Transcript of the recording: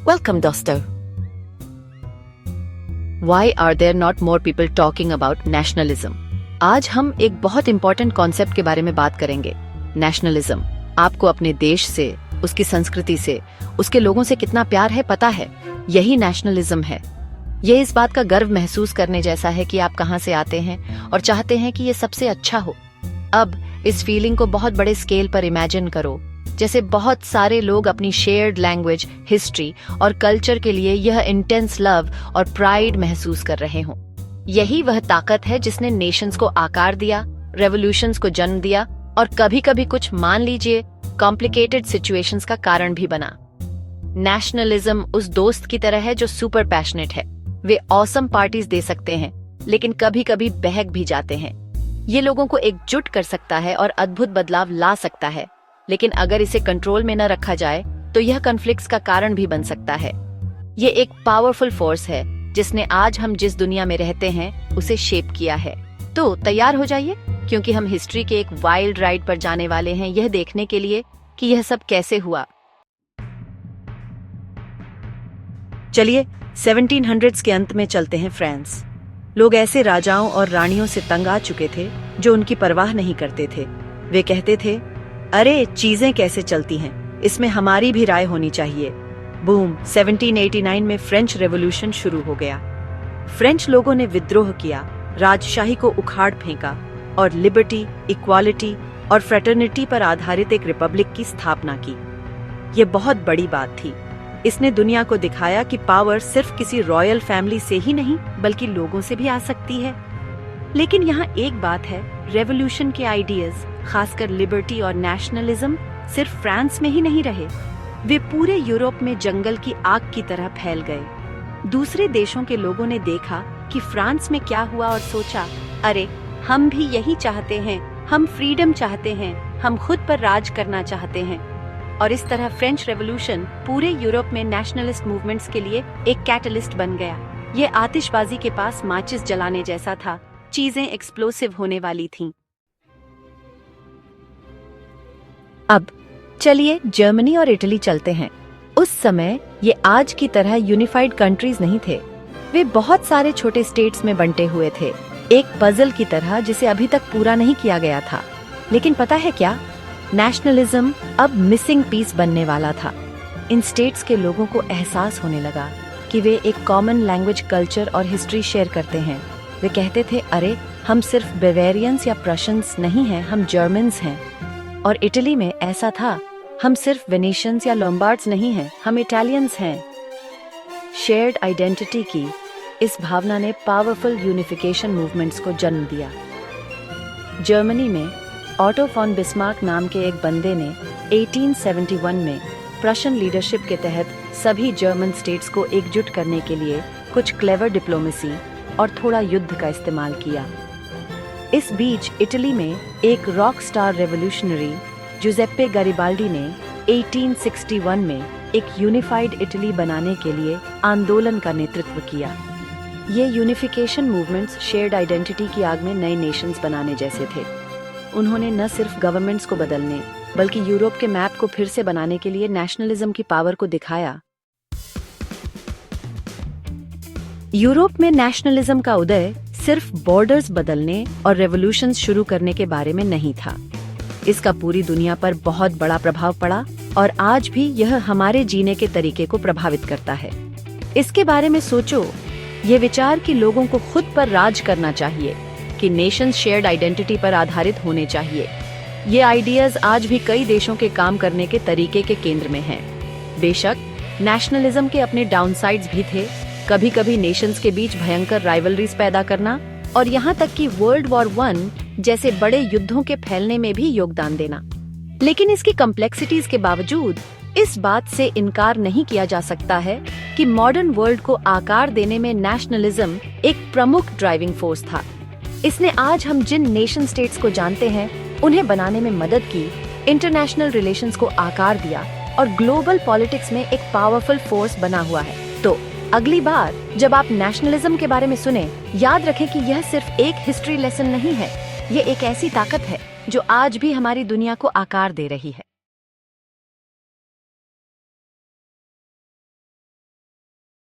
Welcome, Dosto. Why are there not more people talking about nationalism? आज हम एक बहुत इंपॉर्टेंट कॉन्सेप्ट के बारे में बात करेंगे, नेशनलिज्म। आपको अपने देश से, उसकी संस्कृति से, उसके लोगों से कितना प्यार है पता है? यही नेशनलिज्म है। ये इस बात का गर्व महसूस करने जैसा है कि आप कहाँ से आते हैं और चाहते हैं कि ये सबसे अच्छा हो। अब इस फीलिंग को बहुत बड़े स्केल पर इमेजिन करो, जैसे बहुत सारे लोग अपनी शेयर्ड लैंग्वेज, हिस्ट्री और कल्चर के लिए यह इंटेंस लव और प्राइड महसूस कर रहे हों। यही वह ताकत है जिसने नेशंस को आकार दिया, रेवोल्यूशंस को जन्म दिया और कभी कभी कुछ, मान लीजिए, कॉम्प्लिकेटेड सिचुएशंस का कारण भी बना। नेशनलिज्म उस दोस्त की तरह है जो सुपर पैशनेट है। वे ऑसम पार्टीज दे सकते हैं, लेकिन कभी कभी बहक भी जाते हैं। ये लोगों को एकजुट कर सकता है और अद्भुत बदलाव ला सकता है, लेकिन अगर इसे कंट्रोल में न रखा जाए तो यह कॉन्फ्लिक्ट्स का कारण भी बन सकता है। ये एक पावरफुल फोर्स है जिसने आज हम जिस दुनिया में रहते हैं उसे शेप किया है। तो तैयार हो जाइए, क्योंकि हम हिस्ट्री के एक वाइल्ड राइड पर जाने वाले हैं, यह देखने के लिए कि यह सब कैसे हुआ। चलिए 1700s के अंत में चलते हैं फ्रांस। लोग ऐसे राजाओं और रानियों से तंग आ चुके थे जो उनकी परवाह नहीं करते थे। वे कहते थे, अरे चीजें कैसे चलती हैं, इसमें हमारी भी राय होनी चाहिए। बूम, 1789 में फ्रेंच रेवोल्यूशन शुरू हो गया। फ्रेंच लोगों ने विद्रोह किया, राजशाही को उखाड़ फेंका और लिबर्टी, इक्वालिटी और फ्रेटर्निटी पर आधारित एक रिपब्लिक की स्थापना की। ये बहुत बड़ी बात थी। इसने दुनिया को दिखाया कि पावर सिर्फ किसी रॉयल फैमिली से ही नहीं बल्कि लोगों से भी आ सकती है। लेकिन यहाँ एक बात है, रेवोल्यूशन के आइडियाज, खासकर लिबर्टी और नेशनलिज्म, सिर्फ फ्रांस में ही नहीं रहे। वे पूरे यूरोप में जंगल की आग की तरह फैल गए। दूसरे देशों के लोगों ने देखा कि फ्रांस में क्या हुआ और सोचा, अरे हम भी यही चाहते हैं, हम फ्रीडम चाहते हैं, हम खुद पर राज करना चाहते हैं। और इस तरह फ्रेंच रेवोल्यूशन पूरे यूरोप में नेशनलिस्ट मूवमेंट्स के लिए एक कैटलिस्ट बन गया। ये आतिशबाजी के पास माचिस जलाने जैसा था। चीजें एक्सप्लोसिव होने वाली थीं। अब चलिए जर्मनी और इटली चलते हैं। उस समय ये आज की तरह यूनिफाइड कंट्रीज नहीं थे। वे बहुत सारे छोटे स्टेट्स में बंटे हुए थे, एक पजल की तरह जिसे अभी तक पूरा नहीं किया गया था। लेकिन पता है क्या, नेशनलिज्म अब मिसिंग पीस बनने वाला था। इन स्टेट्स के लोगों को एहसास होने लगा कि वे एक कॉमन लैंग्वेज, कल्चर और हिस्ट्री शेयर करते हैं। वे कहते थे, अरे हम सिर्फ बेवेरियंस या प्रशंस नहीं हैं, हम जर्मन्स हैं। और इटली में ऐसा था, हम सिर्फ वेनेशियंस या लोम्बार्ड्स नहीं हैं, हम इटालियंस हैं। शेयर्ड आइडेंटिटी की इस भावना ने पावरफुल यूनिफिकेशन मूवमेंट्स को जन्म दिया। जर्मनी में ऑटो फॉन बिस्मार्क नाम के एक बंदे ने 1871 में प्रशन लीडरशिप के तहत सभी जर्मन स्टेट्स को एकजुट करने के लिए कुछ क्लेवर डिप्लोमेसी और थोड़ा युद्ध का इस्तेमाल किया। इस बीच इटली में एक रॉक स्टार रेवोल्यूशनरी जुजेप्पे गैरिबाल्डी ने 1861 में एक यूनिफाइड इटली बनाने के लिए आंदोलन का नेतृत्व किया। ये यूनिफिकेशन मूवमेंट्स शेयर्ड आइडेंटिटी की आग में नए नेशंस बनाने जैसे थे। उन्होंने न सिर्फ गवर्नमेंट्स को बदलने बल्कि यूरोप के मैप को फिर से बनाने के लिए नेशनलिज्म की पावर को दिखाया। यूरोप में नेशनलिज्म का उदय सिर्फ बॉर्डर्स बदलने और रेवोल्यूशंस शुरू करने के बारे में नहीं था। इसका पूरी दुनिया पर बहुत बड़ा प्रभाव पड़ा और आज भी यह हमारे जीने के तरीके को प्रभावित करता है। इसके बारे में सोचो, ये विचार कि लोगों को खुद पर राज करना चाहिए, कि नेशंस शेयर्ड आइडेंटिटी पर आधारित होने चाहिए। ये आइडियाज आज भी कई देशों के काम करने के तरीके के केंद्र में हैं। बेशक नेशनलिज्म के अपने डाउनसाइड्स भी थे, कभी कभी नेशंस के बीच भयंकर राइवलरीज पैदा करना और यहाँ तक कि वर्ल्ड वॉर 1 जैसे बड़े युद्धों के फैलने में भी योगदान देना। लेकिन इसकी कॉम्प्लेक्सिटीज के बावजूद इस बात से इनकार नहीं किया जा सकता है कि मॉडर्न वर्ल्ड को आकार देने में नेशनलिज्म एक प्रमुख ड्राइविंग फोर्स था। इसने आज हम जिन नेशन स्टेट्स को जानते हैं उन्हें बनाने में मदद की, इंटरनेशनल रिलेशंस को आकार दिया और ग्लोबल पॉलिटिक्स में एक पावरफुल फोर्स बना हुआ है। तो अगली बार जब आप नेशनलिज्म के बारे में सुने, याद रखें कि यह सिर्फ एक हिस्ट्री लेसन नहीं है, ये एक ऐसी ताकत है जो आज भी हमारी दुनिया को आकार दे रही है।